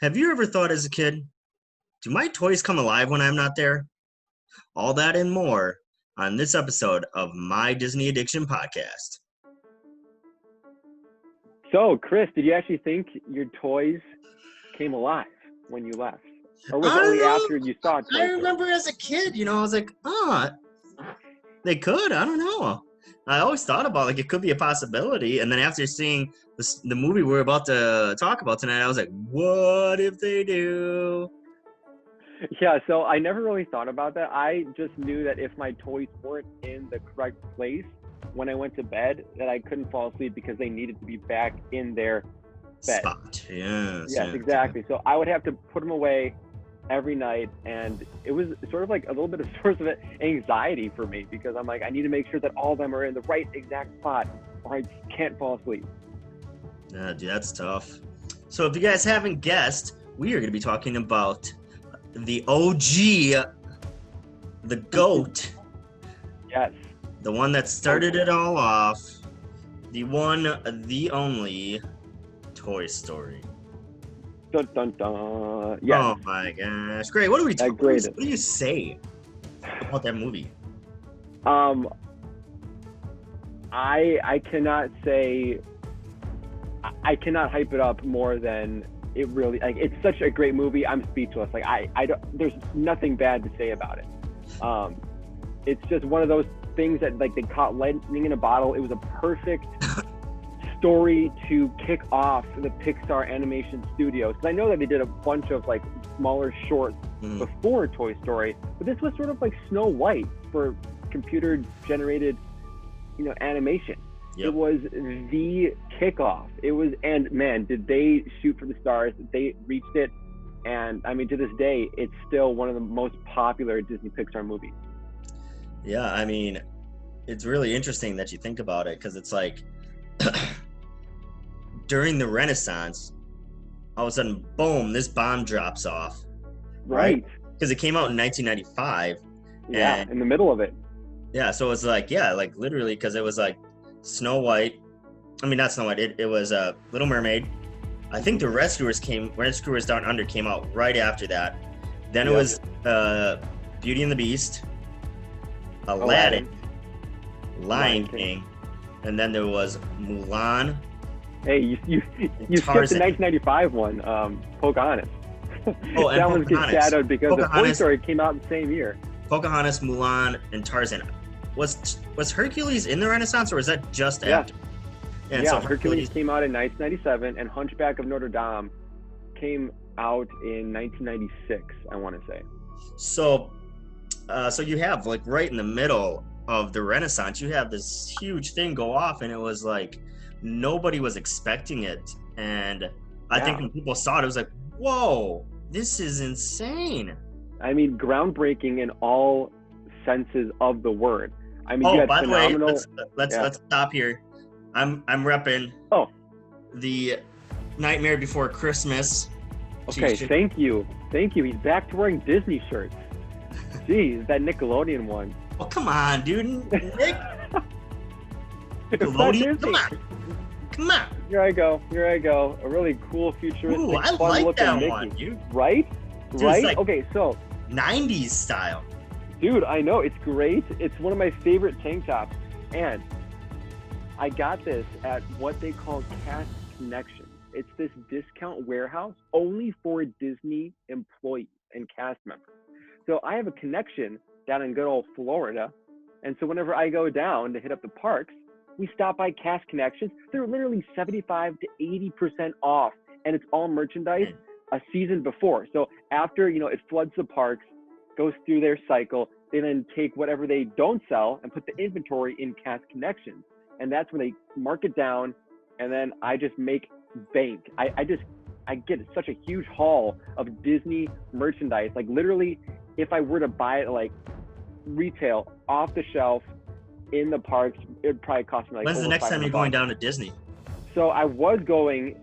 Have you ever thought as a kid, do my toys come alive when I'm not there? All that and more on this episode of My Disney Addiction Podcast. So, Chris, did you actually think your toys came alive when you left? Or was I it don't only know. after you saw Toy I Story? remember as a kid, I was like, they could. I don't know. I always thought about it could be a possibility. And then after seeing the movie we're about to talk about tonight, I was like, what if they do? Yeah, so I never really thought about that. I just knew that if my toys weren't in the correct place when I went to bed, that I couldn't fall asleep because they needed to be back in their bed. Spot. Yes. Yes, exactly. So I would have to put them away every night, and it was sort of like a little bit of source of anxiety for me because I'm like, I need to make sure that all of them are in the right exact spot or I can't fall asleep. Yeah, dude, that's tough. So if you guys haven't guessed, we are going to be talking about the OG, the GOAT, Yes. the one that started it all off, the one, the only Toy Story. Dun dun dun. Yes. Oh my gosh. Great. What do we talk Great. What do you say about that movie? I cannot say, I cannot hype it up more than it really, it's such a great movie. I'm speechless. I don't, there's nothing bad to say about it. It's just one of those things that they caught lightning in a bottle. It was a perfect story to kick off the Pixar animation studios. Because I know that they did a bunch of smaller shorts before Toy Story, but this was sort of like Snow White for computer generated, animation. Yep. It was the kickoff. It was, and man, did they shoot for the stars. They reached it. And I mean, to this day, it's still one of the most popular Disney Pixar movies. Yeah, I mean, it's really interesting that you think about it because it's like during the Renaissance, all of a sudden, boom, this bomb drops off. Right. Because it came out in 1995. Yeah, in the middle of it. Yeah, so it's literally because it was Snow White. I mean, not Snow White. It was Little Mermaid. I think the Rescuers Down Under came out right after that. Then it was Beauty and the Beast, Aladdin, Lion King, and then there was Mulan. Hey, you skipped the 1995 one, Pocahontas. Oh, and that one gets shadowed because the Toy Story came out the same year. Pocahontas, Mulan, and Tarzan. Was Hercules in the Renaissance, or was that just after? And so Hercules came out in 1997, and Hunchback of Notre Dame came out in 1996, I want to say. So you have right in the middle of the Renaissance, you have this huge thing go off, and it was nobody was expecting it. And I think when people saw it, it was like, whoa, this is insane. I mean, groundbreaking in all senses of the word. I mean, by the way, let's stop here. I'm repping the Nightmare Before Christmas. Okay, thank you. He's back to wearing Disney shirts. Jeez, that Nickelodeon one. Oh, come on, dude. Nick. Nickelodeon, come on. Here I go. A really cool futuristic, Ooh, I like that one, dude. Right? Dude, right? Okay, so 90s style. Dude, I know, it's great. It's one of my favorite tank tops. And I got this at what they call Cast Connections. It's this discount warehouse only for Disney employees and cast members. So I have a connection down in good old Florida. And so whenever I go down to hit up the parks, we stop by Cast Connections. They're literally 75 to 80% off. And it's all merchandise a season before. So after, it floods the parks, goes through their cycle, they then take whatever they don't sell and put the inventory in Cast Connections. And that's when they mark it down, and then I just make bank. I get such a huge haul of Disney merchandise. Literally, if I were to buy it retail off the shelf in the parks, it'd probably cost me When's the next time you're going down to Disney? So I was going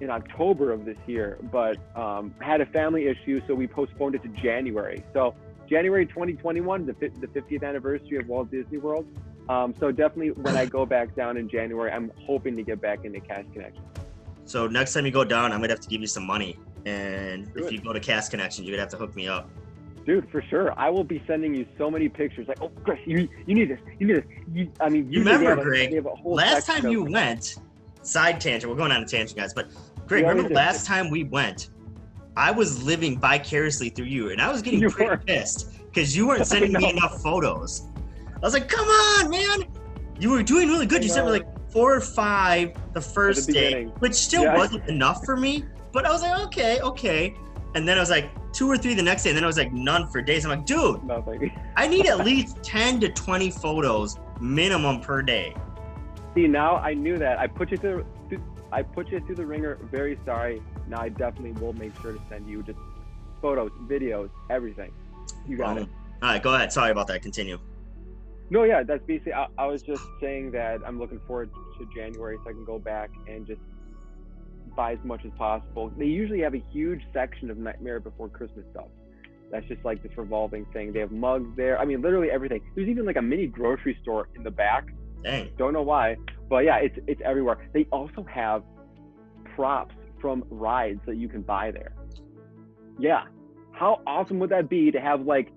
in October of this year, but had a family issue, so we postponed it to January. So January 2021, the 50th anniversary of Walt Disney World. So definitely when I go back down in January, I'm hoping to get back into Cast Connection. So next time you go down, I'm gonna have to give you some money And if Good. you go to Cast Connections, you'd have to hook me up. Dude, for sure. I will be sending you so many pictures. Like, oh, Chris, you need this. You need this. You usually remember, they Greg, have a whole last section time you of- went, side tangent, we're going on a tangent, guys, but Greg, We remember always do. last time we went, I was living vicariously through you, and I was getting You pretty were. pissed because you weren't sending me know. enough photos. I was like, come on, man. You were doing really good. I You sent me know. like 4 or 5 the first day, beginning. which still Yeah. wasn't enough for me, but I was like, okay. And then I was like 2 or 3 the next day, and then I was like none for days. I'm like, dude, Nothing. I need at least 10 to 20 photos minimum per day. See, now I knew that. I put you through the ringer. Very sorry. Now I definitely will make sure to send you just photos, videos, everything. You got it. All right, go ahead. Sorry about that. Continue. No, yeah, that's basically. I was just saying that I'm looking forward to January so I can go back and just buy as much as possible. They usually have a huge section of Nightmare Before Christmas stuff. That's just like this revolving thing. They have mugs there. I mean, literally everything. There's even like a mini grocery store in the back. Dang. Don't know why, but yeah, it's everywhere. They also have props from rides that you can buy there. Yeah, how awesome would that be to have like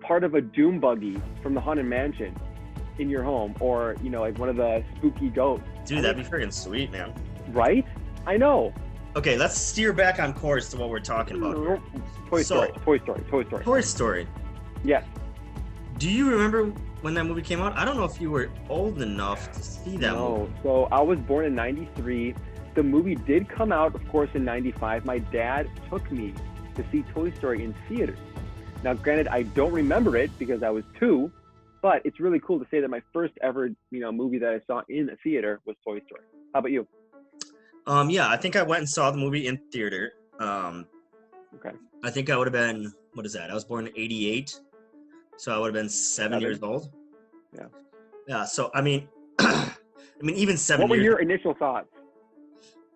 part of a Doom buggy from the Haunted Mansion in your home, or like one of the spooky goats? Dude, that'd be freaking sweet, man. Right? I know. Okay, let's steer back on course to what we're talking about here. Toy So- Story. Toy Story. Yes. Do you remember when that movie came out? I don't know if you were old enough to see that movie. No. So I was born in '93. The movie did come out, of course, in '95. My dad took me to see Toy Story in theaters. Now, granted, I don't remember it because I was 2, but it's really cool to say that my first ever, movie that I saw in a theater was Toy Story. How about you? Yeah, I think I went and saw the movie in theater. Okay. I think I would have been, what is that? I was born in '88, so I would have been 7 years old. Yeah. Yeah. So I mean, even 7 What were years. your initial thoughts?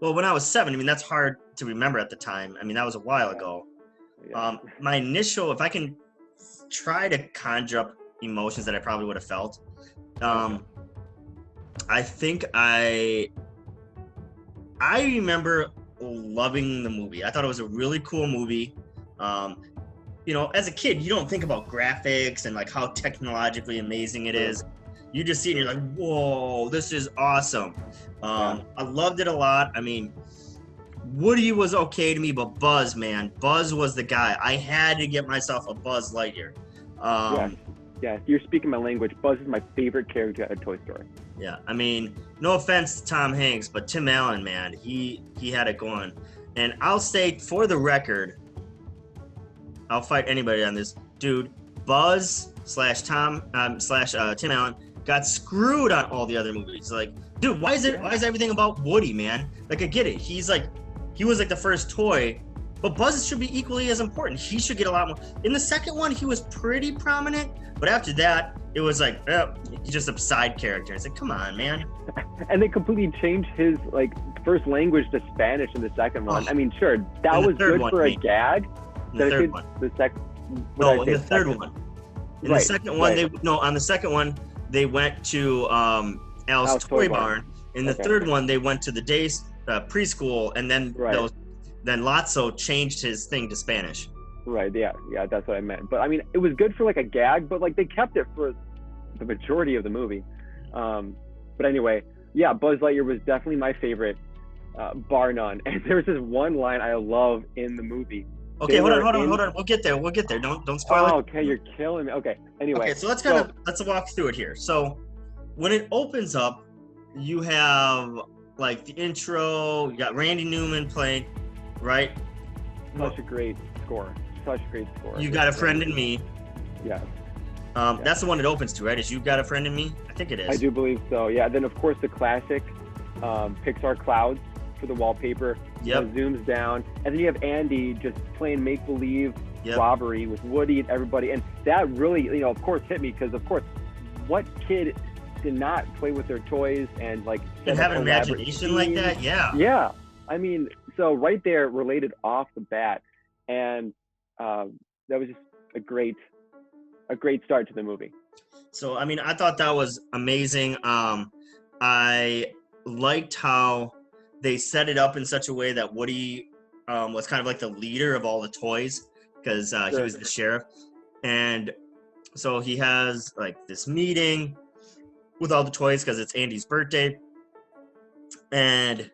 Well, when I was 7, I mean that's hard to remember at the time. I mean that was a while Yeah. ago. Yeah. My initial, if I can try to conjure up emotions that I probably would have felt, I think I remember loving the movie. I thought it was a really cool movie. As a kid, you don't think about graphics and like how technologically amazing it is. You just see it and you're like, whoa, this is awesome. I loved it a lot. I mean, Woody was okay to me, but Buzz, man, Buzz was the guy. I had to get myself a Buzz Lightyear. Yeah, you're speaking my language. Buzz is my favorite character at Toy Story. Yeah, I mean, no offense to Tom Hanks, but Tim Allen, man, he had it going. And I'll say, for the record, I'll fight anybody on this, dude. Buzz / Tim Allen got screwed on all the other movies. Like, dude, why is everything about Woody, man? Like, I get it. He was like the first toy, but Buzz should be equally as important. He should get a lot more. In the second one, he was pretty prominent, but after that, it was like, he's just a side character. It's like, come on, man. And they completely changed his first language to Spanish in the second one. Oh. I mean, sure, that In the was third good one, for a mate. gag. In the third one. The second. No, in the third one. In Right, the second one, right. on the second one, they went to Al's Toy Barn. In the Okay. third one, they went to the day preschool, and then Right. then Lotso changed his thing to Spanish. Right. Yeah. That's what I meant. But I mean, it was good for like a gag, but like they kept it for the majority of the movie. But anyway, yeah, Buzz Lightyear was definitely my favorite, bar none. And there's this one line I love in the movie. Okay, They hold were on. in- We'll get there. Don't spoil it. Oh, okay, you're killing me. Okay. Anyway. Okay, so let's walk through it here. So when it opens up, you have like the intro. You got Randy Newman playing, right? Such a great score. You Got a Friend in Me. Yeah, That's the one it opens to, right? Is You Got a Friend in Me? I think it is. I do believe so. Yeah. Then of course the classic Pixar clouds for the wallpaper. Yep. Zooms down, and then you have Andy just playing make believe Yep. robbery with Woody and everybody, and that really, of course, hit me because of course, what kid did not play with their toys and like And set have up an elaborate imagination like scenes? that, yeah. Yeah, I mean, so right there, related off the bat, and that was just a great start to the movie. So I mean, I thought that was amazing. I liked how they set it up in such a way that Woody was kind of like the leader of all the toys because he Sure. was the sheriff. And so he has like this meeting with all the toys because it's Andy's birthday. And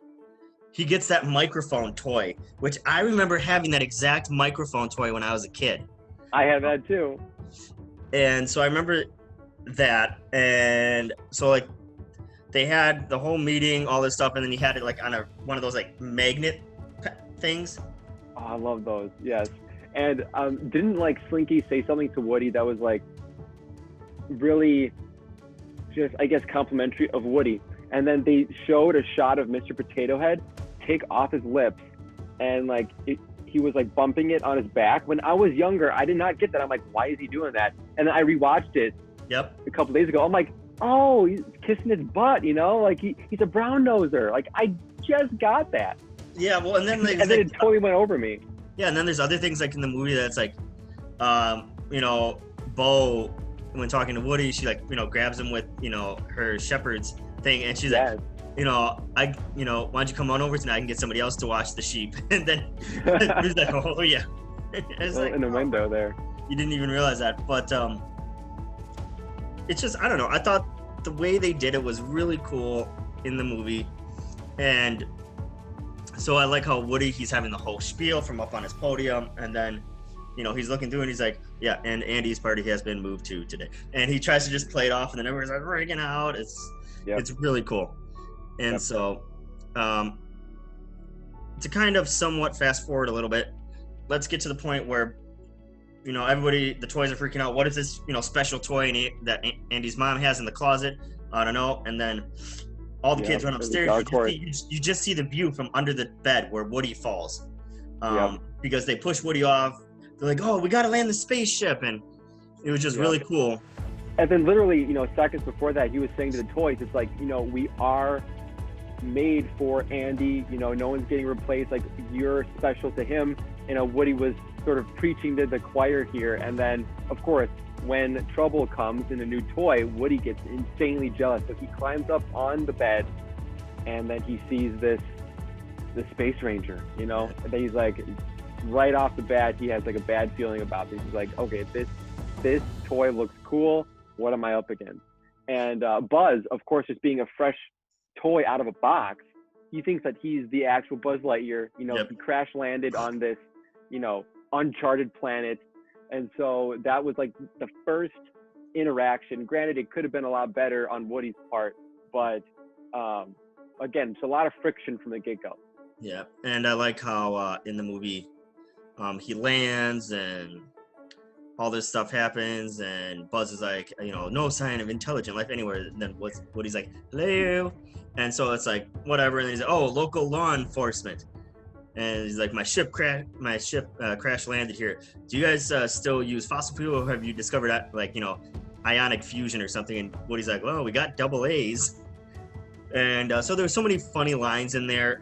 he gets that microphone toy, which I remember having that exact microphone toy when I was a kid. I had that too. And so I remember that. And so like they had the whole meeting, all this stuff, and then he had it like on one of those like magnet things. Oh, I love those. Yes. And didn't like Slinky say something to Woody that was like really just, I guess, complimentary of Woody? And then they showed a shot of Mr. Potato Head take off his lips, and like he was like bumping it on his back. When I was younger, I did not get that. I'm like, why is he doing that? And then I rewatched it a couple days ago. I'm like, oh, he's kissing his butt, you know, like he's a brown noser. Like I just got that. Yeah, well, and then like, and then it totally went over me. Yeah, and then there's other things like in the movie that's like, you know, Bo, when talking to Woody, she like, you know, grabs him with, you know, her shepherd's thing, and she's like, you know, why don't you come on over tonight and get somebody else to watch the sheep? And then he's like, oh yeah, it's like, in the window there. You didn't even realize that, but it's just, I don't know. I thought the way they did it was really cool in the movie, and so I like how Woody, he's having the whole spiel from up on his podium, and then, you know, he's looking through and he's like, yeah, and Andy's party has been moved to today, and he tries to just play it off, and then everyone's like freaking out. It's really cool. And so, to kind of somewhat fast forward a little bit, let's get to the point where, you know, everybody, the toys are freaking out. What is this, you know, special toy that Andy's mom has in the closet? I don't know. And then all the kids run upstairs. You just see the view from under the bed where Woody falls, because they push Woody off. They're like, oh, we got to land the spaceship. And it was just really cool. And then literally, you know, seconds before that, he was saying to the toys, it's like, you know, we are made for Andy, you know, no one's getting replaced, like you're special to him. You know, Woody was sort of preaching to the choir here. And then of course, when trouble comes in a new toy, Woody gets insanely jealous. So he climbs up on the bed, and then he sees the Space Ranger, you know, and then he's like, right off the bat, he has like a bad feeling about this. He's like, okay, this toy looks cool. What am I up against? And Buzz, of course, just being a fresh toy out of a box, he thinks that he's the actual Buzz Lightyear. You know, he crash landed on this, you know, uncharted planet. And so that was like the first interaction. Granted, it could have been a lot better on Woody's part, but again, it's a lot of friction from the get-go. Yeah, and I like how in the movie he lands and all this stuff happens, and Buzz is like, you know, no sign of intelligent life anywhere. And then Woody's like, hello. And so it's like, whatever. And then he's like, oh, local law enforcement. And he's like, my ship crash landed here. Do you guys still use fossil fuel, or have you discovered that, like, you know, ionic fusion or something? And Woody's like, well, we got double A's. And so there's so many funny lines in there.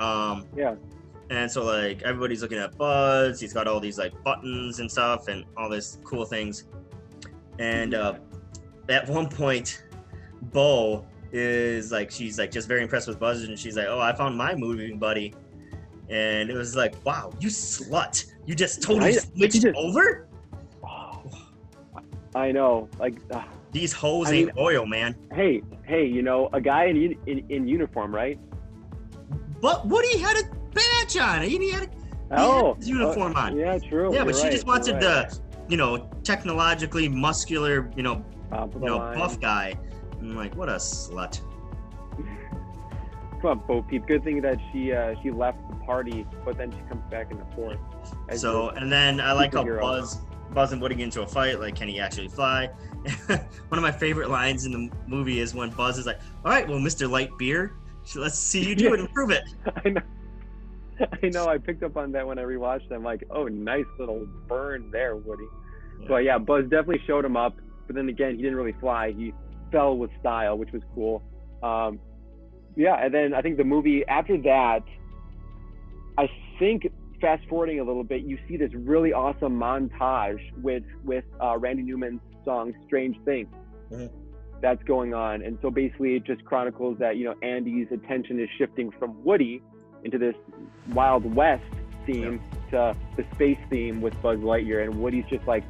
And so like everybody's looking at Buzz. He's got all these like buttons and stuff and all this cool things. And at one point, Bo is like, she's like just very impressed with Buzz, and she's like, oh, I found my moving buddy. And it was like, wow, you slut. You just totally switched over? I know. Like, these hoes ain't oil, man. Hey, you know, a guy in uniform, right? But Woody had a badge on. He had his uniform on. Yeah, true. Yeah, but she just wanted the, you know, technologically muscular, you know, buff guy. I'm like, what a slut. Come on, Bo Peep. Good thing that she left the party, but then she comes back in the fourth. So, and then I like how Buzz and Woody get into a fight. Like, can he actually fly? One of my favorite lines in the movie is when Buzz is like, all right, well, Mr. Light Beer, let's see you do it and prove it. I know. I picked up on that when I rewatched them. Like, oh, nice little burn there, Woody. Yeah. But yeah, Buzz definitely showed him up. But then again, he didn't really fly. He fell with style, which was cool. Yeah, and then I think the movie after that, I think fast forwarding a little bit, you see this really awesome montage with Randy Newman's song "Strange Things." Mm-hmm. That's going on, and so basically it just chronicles that, you know, Andy's attention is shifting from Woody into this Wild West theme to the space theme with Buzz Lightyear, and Woody's just like,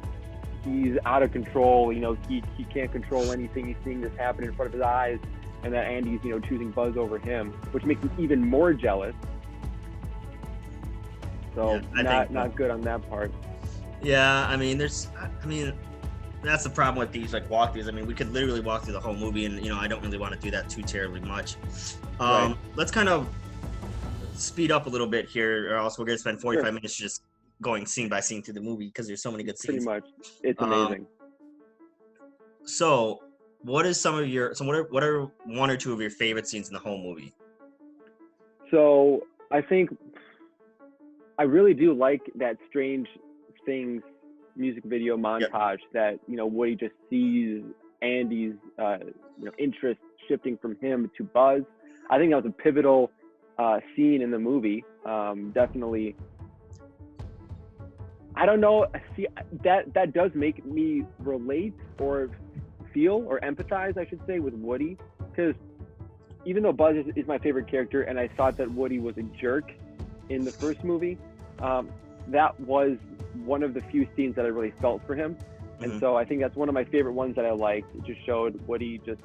he's out of control. You know, he can't control anything. He's seeing this happen in front of his eyes, and that Andy's, you know, choosing Buzz over him, which makes him even more jealous. So not good on that part. Yeah, I mean, that's the problem with these like walkthroughs. I mean, we could literally walk through the whole movie, and I don't really want to do that too terribly much. Right. Let's kind of speed up a little bit here, or else we're gonna spend 45 minutes just going scene by scene through the movie because there's so many good scenes. Pretty much, it's amazing. So, what are one or two of your favorite scenes in the whole movie? So I think I really do like that Strange Things music video montage that, you know, Woody just sees Andy's interest shifting from him to Buzz. I think that was a pivotal scene in the movie. Definitely. I don't know. See, that does make me relate or feel or empathize, I should say, with Woody, because even though Buzz is my favorite character, and I thought that Woody was a jerk in the first movie, that was one of the few scenes that I really felt for him. And so I think that's one of my favorite ones that I liked. It just showed Woody just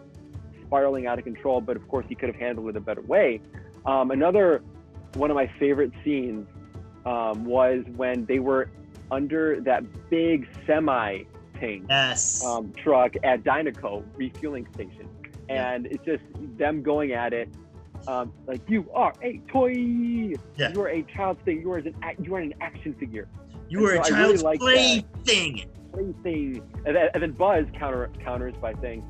spiraling out of control, but of course he could have handled it a better way. Another one of my favorite scenes was when they were under that big semi thing, truck at Dynaco refueling station. And it's just them going at it. Like, you are a toy. Yeah. You are a child's thing. You are an action figure. You are a child's plaything. Plaything. And then Buzz counters by saying,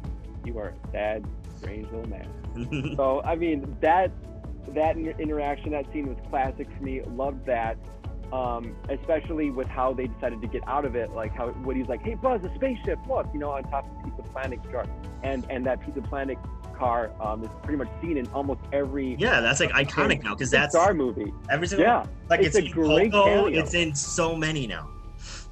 "You are a sad, strange little man." So I mean, that interaction, that scene was classic for me. Loved that. Especially with how they decided to get out of it, like how Woody's like, "Hey Buzz, a spaceship! Look, you know, on top of Pizza Planet car," and that Pizza Planet car is pretty much seen in almost every that's like iconic now, because that's Star movie. Every single like it's a great cameo. It's in so many now.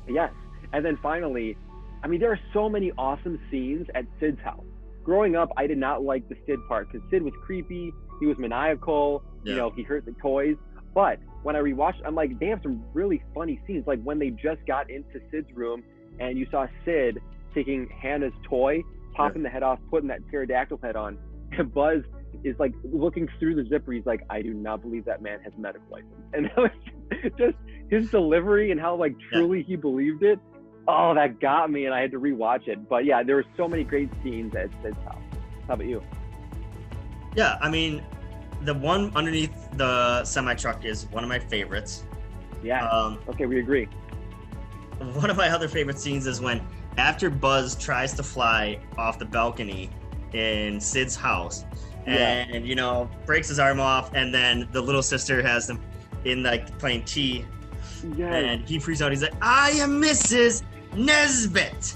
Yes, and then finally, I mean, there are so many awesome scenes at Sid's house. Growing up, I did not like the Sid part because Sid was creepy. He was maniacal. You know, he hurt the toys. But when I rewatched, I'm like, they have some really funny scenes. Like when they just got into Sid's room and you saw Sid taking Hannah's toy, popping the head off, putting that pterodactyl head on. And Buzz is like looking through the zipper. He's like, "I do not believe that man has a medical license." And that was just his delivery and how like truly he believed it. Oh, that got me, and I had to rewatch it. But yeah, there were so many great scenes at Sid's house. How about you? Yeah, I mean, the one underneath the semi-truck is one of my favorites. Yeah. Okay, we agree. One of my other favorite scenes is when after Buzz tries to fly off the balcony in Sid's house and, you know, breaks his arm off, and then the little sister has him in like playing tea. Yes. And he freaks out. He's like, "I am Mrs. Nesbit."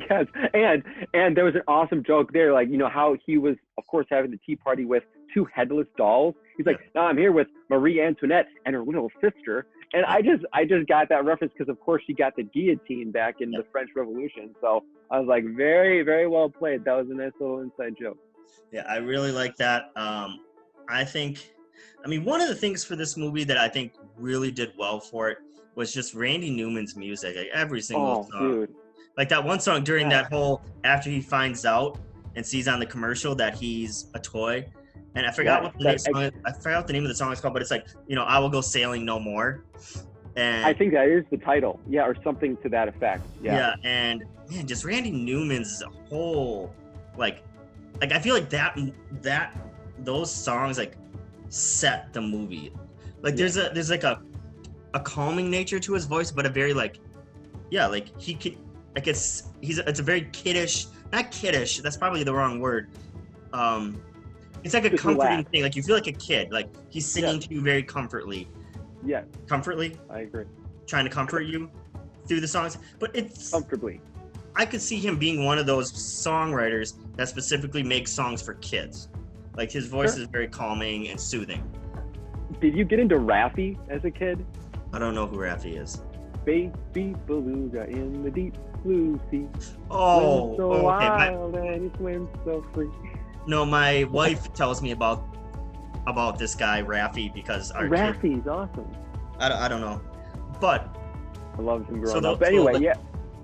Yes, and there was an awesome joke there, like, you know, how he was, of course, having the tea party with two headless dolls. He's like, "Now I'm here with Marie Antoinette and her little sister." And I just got that reference because, of course, she got the guillotine back in the French Revolution. So I was like, very, very well played. That was a nice little inside joke. Yeah, I really like that. I mean, one of the things for this movie that I think really did well for it was just Randy Newman's music. Like every single song. Dude. Like that one song during that whole, after he finds out and sees on the commercial that he's a toy. And I forgot what the name of the song is called, but it's like, you know, "I will go sailing no more." And I think that is the title. Yeah, or something to that effect. Yeah, and man, just Randy Newman's whole like I feel like those songs like set the movie. Like there's like a calming nature to his voice, but a very like he can like it's a very kiddish, not kiddish, that's probably the wrong word. It's like a comforting thing. Like you feel like a kid. Like he's singing to you very comfortably. Yeah. Comfortably? I agree. Trying to comfort you through the songs. But it's comfortably. I could see him being one of those songwriters that specifically makes songs for kids. Like his voice is very calming and soothing. Did you get into Raffi as a kid? I don't know who Raffi is. Baby beluga in the deep blue sea. Oh, so wild and he swims so free. No, my wife tells me about about this guy Raffi because our kid, Raffy's awesome. I don't know, but I loved him growing So up. But anyway, like, yeah.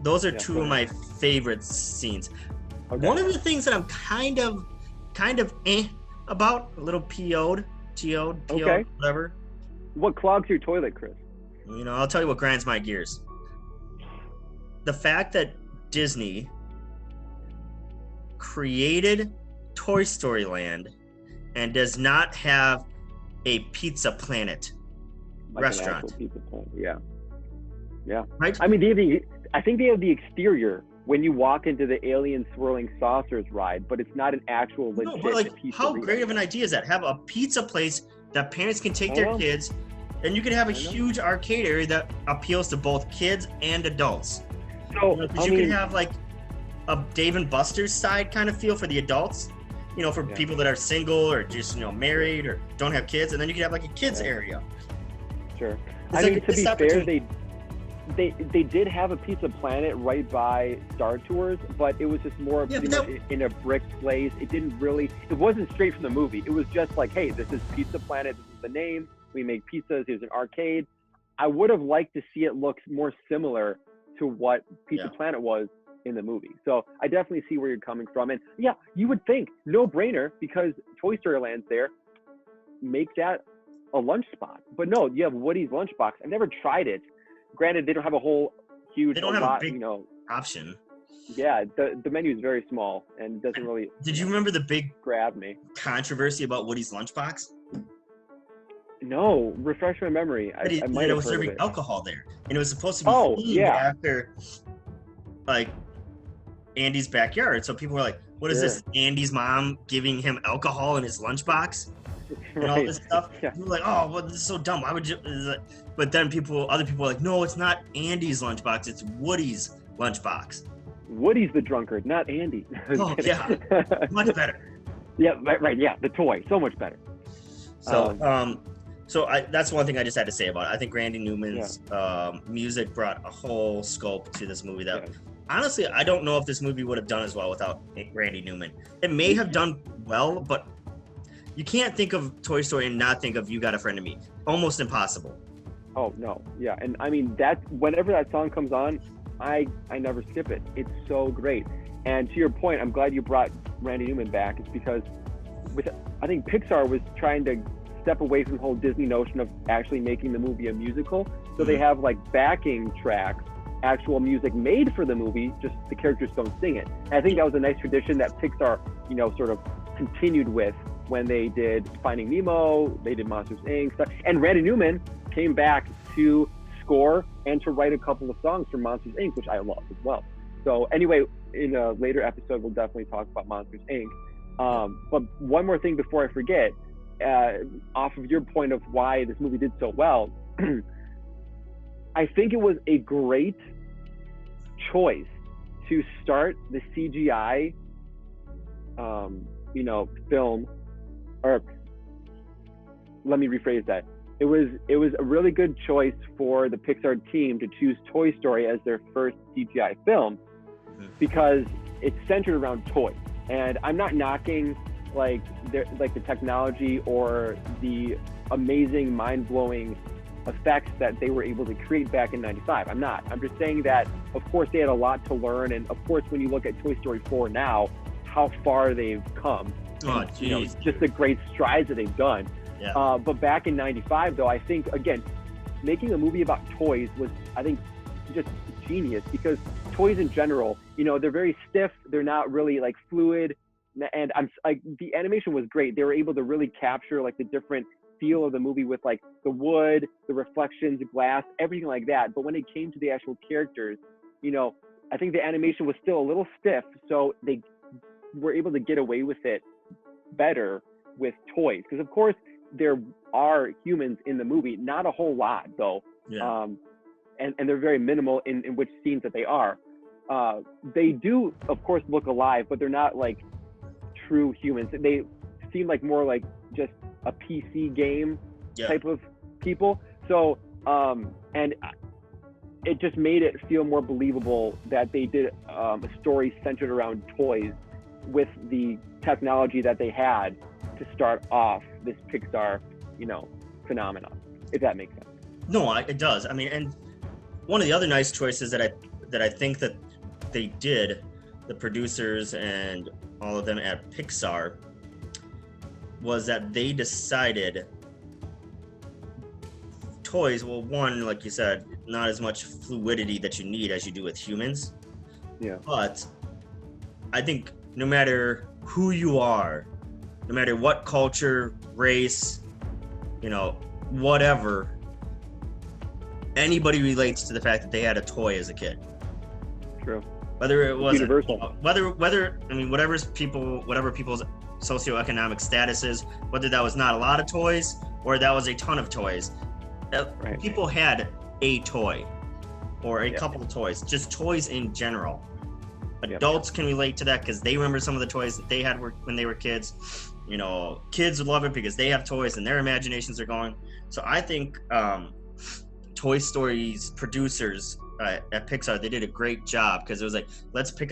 those are Yeah, two go of ahead. my favorite scenes. Okay. One of the things that I'm kind of about, a little PO'd, Okay. whatever. What clogs your toilet, Chris? You know, I'll tell you what grinds my gears. The fact that Disney created Toy Story Land and does not have a Pizza Planet Like restaurant. An actual pizza place. Yeah. Yeah. Right? I mean, I think they have the exterior when you walk into the alien swirling saucers ride, but it's not an actual legit No, but like, pizza. how great of an idea is that? Have a pizza place that parents can take their kids, and you can have a huge arcade area that appeals to both kids and adults. So, You can have like a Dave and Buster's side kind of feel for the adults, you know, for people that are single or just, you know, married or don't have kids, and then you can have like a kids area. Sure. It's I like mean, a to be missed fair, opportunity. they did have a Pizza Planet right by Star Tours, but it was just more Yeah, pretty but much in a brick place. It wasn't straight from the movie. It was just like, hey, this is Pizza Planet. This is the name. We make pizzas. Here's an arcade. I would have liked to see it look more similar to what Pizza Planet was in the movie. So I definitely see where you're coming from. And yeah, you would think, no brainer, because Toy Story Land's there, make that a lunch spot. But no, you have Woody's Lunchbox. I've never tried it. Granted, they don't have a whole huge, They don't have a big you know, option. yeah, the menu is very small and doesn't really. Did you remember the big grab me? controversy about Woody's Lunchbox? No, refresh my memory. I might It have was heard of serving it. alcohol there, and it was supposed to be themed after like Andy's backyard. So people were like, "What is this? Andy's mom giving him alcohol in his lunchbox?" And all this stuff. People were like, "Oh, well, this is so dumb. Why would you?" But then other people were like, "No, it's not Andy's lunchbox. It's Woody's lunchbox." Woody's the drunkard, not Andy. Oh yeah, much better. Yeah, right. Yeah, the toy, so much better. So that's one thing I just had to say about it. I think Randy Newman's music brought a whole scope to this movie that honestly, I don't know if this movie would have done as well without Randy Newman. It may have done well, but you can't think of Toy Story and not think of You Got a Friend in Me. Almost impossible. Oh, no. Yeah, and I mean, whenever that song comes on, I never skip it. It's so great. And to your point, I'm glad you brought Randy Newman back. It's because I think Pixar was trying to step away from the whole Disney notion of actually making the movie a musical. So they have like backing tracks, actual music made for the movie, just the characters don't sing it. And I think that was a nice tradition that Pixar, you know, sort of continued with when they did Finding Nemo, they did Monsters, Inc. stuff. And Randy Newman came back to score and to write a couple of songs for Monsters, Inc., which I love as well. So anyway, in a later episode, we'll definitely talk about Monsters, Inc. But one more thing before I forget, off of your point of why this movie did so well, I think it was a great choice to start the CGI, film, or let me rephrase that. It was a really good choice for the Pixar team to choose Toy Story as their first CGI film because it's centered around toys. And I'm not knocking like the technology or the amazing, mind-blowing effects that they were able to create back in '95. I'm not. I'm just saying that, of course, they had a lot to learn. And of course, when you look at Toy Story 4 now, how far they've come. Oh, you know, just the great strides that they've done. Yeah. But back in '95, though, I think, again, making a movie about toys was, I think, just genius because toys in general, you know, they're very stiff. They're not really like fluid. And the animation was great. They were able to really capture like the different feel of the movie with like the wood, the reflections, the glass, everything like that. But when it came to the actual characters, you know, I think the animation was still a little stiff. So they were able to get away with it better with toys. Because of course there are humans in the movie, not a whole lot though. Yeah. And they're very minimal in which scenes that they are. They do of course look alive, but they're not like true humans. They seem like more like just a PC game type of people. So, and it just made it feel more believable that they did a story centered around toys with the technology that they had to start off this Pixar, phenomenon, if that makes sense. No, it does. I mean, and one of the other nice choices that I think that they did, the producers and all of them at Pixar, was that they decided toys, well, one, like you said, not as much fluidity that you need as you do with humans. Yeah. But I think no matter who you are, no matter what culture, race, whatever, anybody relates to the fact that they had a toy as a kid. True. Whether it was universal. Whether I mean, whatever people's socioeconomic status is, whether that was not a lot of toys or that was a ton of toys, Right. people had a toy or a couple of toys, just toys in general. Adults can relate to that because they remember some of the toys that they had when they were kids. Kids would love it because they have toys and their imaginations are going. So I think Toy Story's producers at Pixar, they did a great job because it was like, let's pick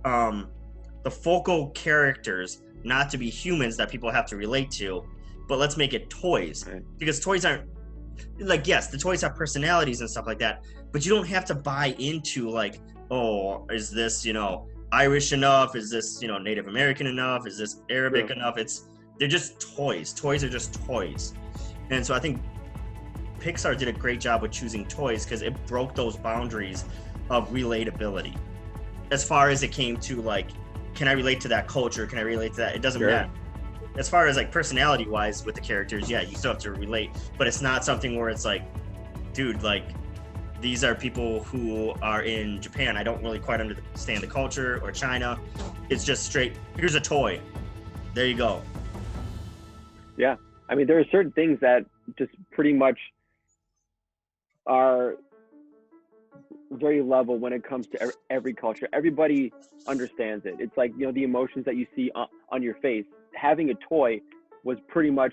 the focal characters, not to be humans that people have to relate to, but let's make it toys. Right. Because toys aren't like, yes, the toys have personalities and stuff like that, but you don't have to buy into like, oh, is this, Irish enough? Is this, Native American enough? Is this Arabic enough? They're just toys. Toys are just toys. And so I think Pixar did a great job with choosing toys because it broke those boundaries of relatability. As far as it came to like, can I relate to that culture? Can I relate to that? It doesn't matter. As far as like personality wise with the characters, yeah, you still have to relate, but it's not something where it's like, dude, like these are people who are in Japan. I don't really quite understand the culture, or China. It's just straight, here's a toy. There you go. Yeah. I mean, there are certain things that just pretty much are very level when it comes to every culture. Everybody understands it. It's like, the emotions that you see on your face. Having a toy was pretty much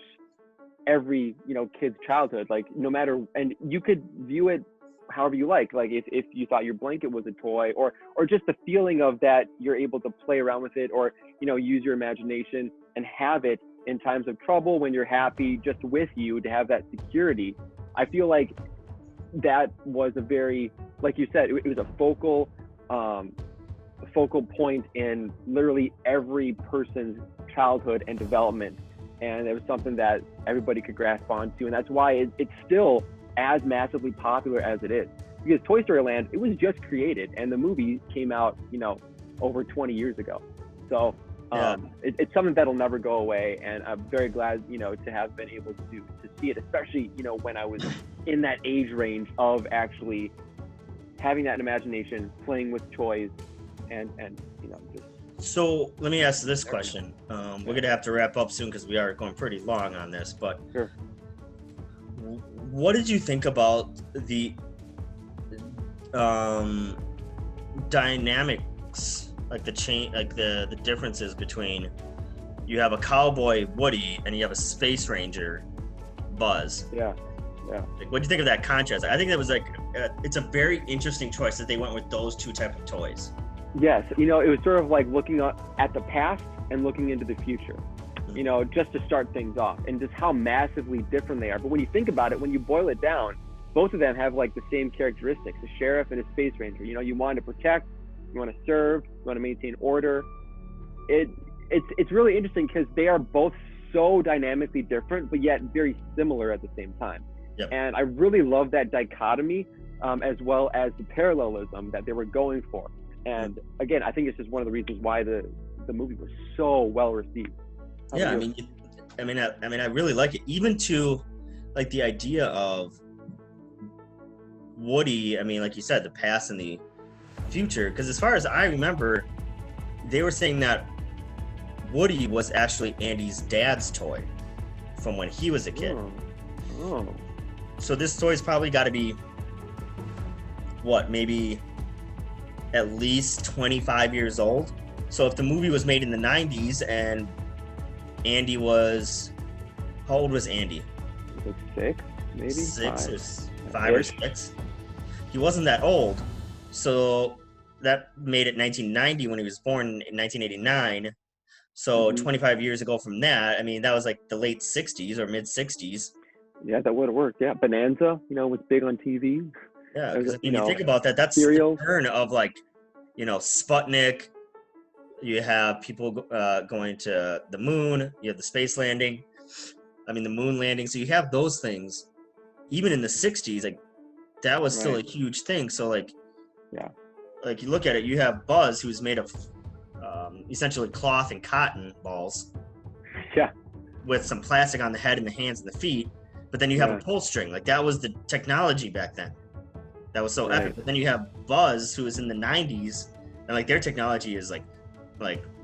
every, kid's childhood. Like, no matter, and you could view it however you like if you thought your blanket was a toy, or just the feeling of that you're able to play around with it, or use your imagination and have it in times of trouble, when you're happy, just with you, to have that security. I feel like that was a very, like you said, it was a focal point in literally every person's childhood and development, and it was something that everybody could grasp onto, and that's why it's still as massively popular as it is. Because Toy Story Land, it was just created, and the movie came out, over 20 years ago. So it's something that'll never go away, and I'm very glad, to have been able to see it, especially, when I was in that age range of actually having that imagination, playing with toys, and just. So let me ask this question. We're gonna have to wrap up soon because we are going pretty long on this, but sure. What did you think about the dynamics, like the differences between, you have a cowboy Woody and you have a space ranger Buzz? Yeah. Like, what do you think of that contrast? I think that was it's a very interesting choice that they went with those two type of toys. Yes, it was sort of like looking at the past and looking into the future, just to start things off, and just how massively different they are. But when you think about it, when you boil it down, both of them have like the same characteristics: a sheriff and a space ranger. You want to protect, you want to serve, you want to maintain order. It's really interesting because they are both so dynamically different, but yet very similar at the same time. Yep. And I really love that dichotomy, as well as the parallelism that they were going for. And again, I think it's just one of the reasons why the movie was so well received. Yeah, I mean, I really like it, even to like the idea of Woody. I mean, like you said, the past and the future. Because as far as I remember, they were saying that Woody was actually Andy's dad's toy from when he was a kid. Oh. So this toy's probably got to be maybe at least 25 years old. So if the movie was made in the 90s and Andy was, how old was Andy? Was it 6, maybe? 6 or 5 or 6. He wasn't that old. So that made it 1990 when he was born in 1989. So Mhm. 25 years ago from that, I mean, that was like the late 60s or mid 60s. Yeah, that would have worked. Yeah, Bonanza, was big on TV. Yeah, As because I a- mean, you think about that, that's the Serial. turn of like, Sputnik. You have people going to the moon. You have the space landing. I mean, the moon landing. So you have those things. Even in the 60s, like that was still Right. a huge thing. So Yeah. like you look at it, you have Buzz, who's made of essentially cloth and cotton balls Yeah. with some plastic on the head and the hands and the feet. But then you have a Yeah. pull string. Like that was the technology back then. That was so Right. epic. But then you have Buzz, who is in the 90s, and like their technology is like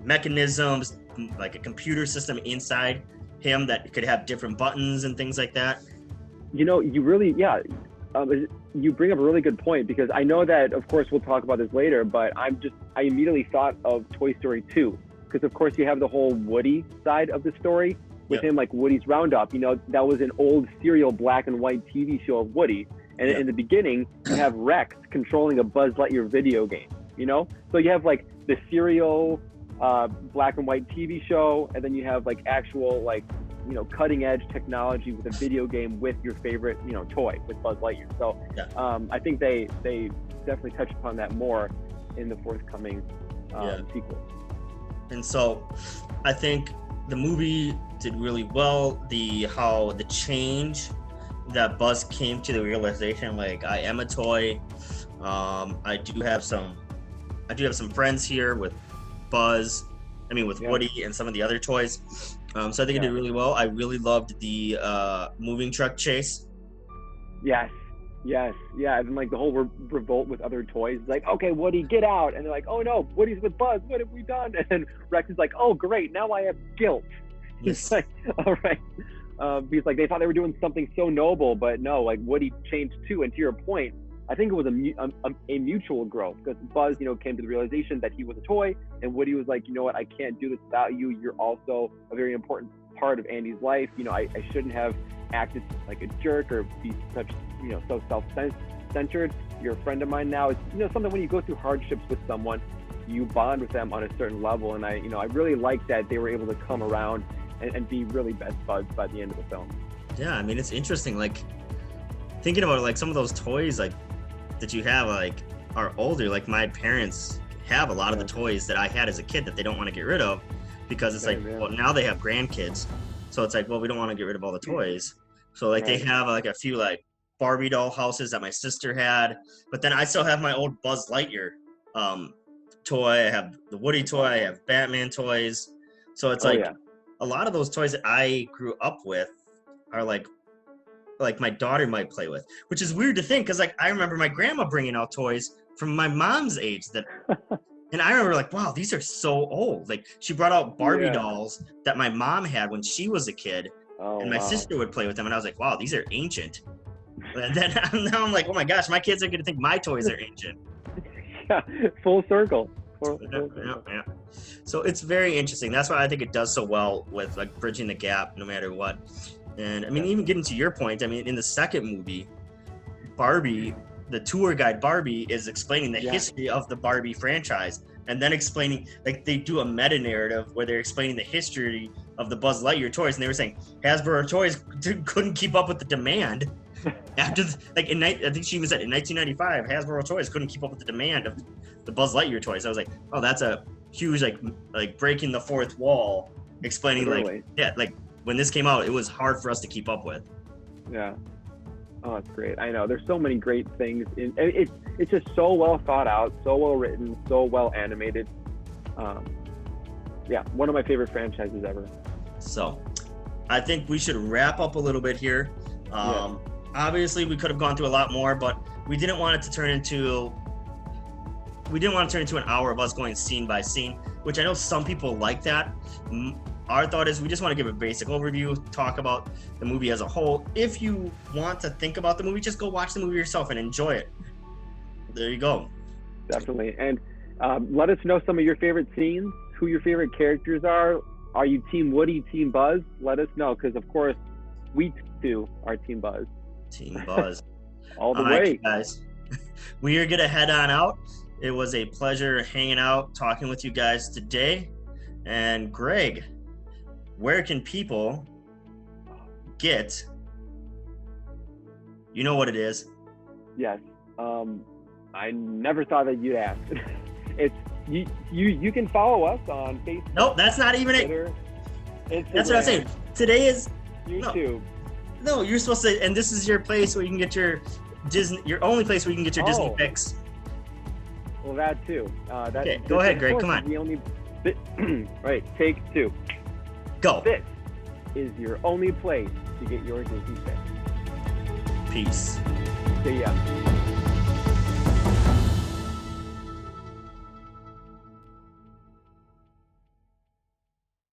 mechanisms, like a computer system inside him that could have different buttons and things like that. You really, yeah. You bring up a really good point because I know that, of course, we'll talk about this later, but I immediately thought of Toy Story 2 because, of course, you have the whole Woody side of the story with Yep. him, like Woody's Roundup. That was an old serial black and white TV show of Woody. And Yep. in the beginning, you have Rex controlling a Buzz Lightyear video game, So you have like the serial black and white TV show, and then you have like actual like cutting edge technology with a video game with your favorite toy with Buzz Lightyear. So Yeah. I think they definitely touch upon that more in the forthcoming sequel. And so I think the movie did really well. How the change that Buzz came to the realization, like I am a toy. I do have some friends here with Buzz. I mean, with Yeah. Woody and some of the other toys. So I think it Yeah. did really well. I really loved the moving truck chase. Yes. Yeah. And like the whole revolt with other toys. It's like, okay, Woody, get out. And they're like, oh no, Woody's with Buzz. What have we done? And Rex is like, oh great, now I have guilt. He's Yes. like, all right. Because like they thought they were doing something so noble, but no, like Woody changed too. And to your point, I think it was a mutual growth because Buzz, came to the realization that he was a toy, and Woody was like, you know what, I can't do this without you. You're also a very important part of Andy's life. I shouldn't have acted like a jerk or be such, so self-centered. You're a friend of mine now. It's something when you go through hardships with someone, you bond with them on a certain level, and I really like that they were able to come around and be really best buds by the end of the film. Yeah, I mean it's interesting. Like thinking about it, like some of those toys like that you have like are older. Like my parents have a lot of the toys that I had as a kid that they don't want to get rid of because it's Same, yeah. well now they have grandkids, so it's like well we don't want to get rid of all the toys. So like they Right. have like a few like Barbie doll houses that my sister had, but then I still have my old Buzz Lightyear toy. I have the Woody toy. I have Batman toys. So it's Oh, like yeah. a lot of those toys that I grew up with are like my daughter might play with, which is weird to think because like I remember my grandma bringing out toys from my mom's age that, and I remember like wow these are so old. Like she brought out Barbie Yeah. dolls that my mom had when she was a kid, Oh, and my wow. sister would play with them, and I was like wow these are ancient. And then now I'm like oh my gosh my kids are gonna think my toys are ancient. Yeah, full circle. Yeah. So it's very interesting. That's why I think it does so well with like bridging the gap no matter what. And I mean, even getting to your point, I mean, in the second movie, Barbie, the tour guide Barbie is explaining the Yeah. history of the Barbie franchise and then explaining, like they do a meta narrative where they're explaining the history of the Buzz Lightyear toys. And they were saying Hasbro toys couldn't keep up with the demand. After, I think she even said in 1995, Hasbro toys couldn't keep up with the demand of the Buzz Lightyear toys. I was like, oh, that's a huge, like breaking the fourth wall, explaining Literally. like when this came out, it was hard for us to keep up with. Yeah. Oh, it's great. I know. There's so many great things and it's just so well thought out, so well written, so well animated. Yeah, one of my favorite franchises ever. So, I think we should wrap up a little bit here. Obviously, we could have gone through a lot more, but we didn't want it to turn into an hour of us going scene by scene, which I know some people like that. Our thought is we just want to give a basic overview, talk about the movie as a whole. If you want to think about the movie, just go watch the movie yourself and enjoy it. There you go. Definitely. And let us know some of your favorite scenes, who your favorite characters are. Are you Team Woody, Team Buzz? Let us know, because of course, we too are Team Buzz. Team Buzz. All the All right, way. guys. We are going to head on out. It was a pleasure hanging out, talking with you guys today. And Greg, where can people get? You know what it is. Yes. I never thought that you'd ask. It's you can follow us on Facebook. Nope, that's not even it. Twitter, Instagram, That's what I'm saying. Today is YouTube. no. You're supposed to, and this is your place where you can get your Disney. Your only place where you can get your Disney Oh. fix. Well, that too. Okay, go ahead, Greg, come on. The only right, take two. Go. This is your only place to get your Disney fix. Peace. See ya.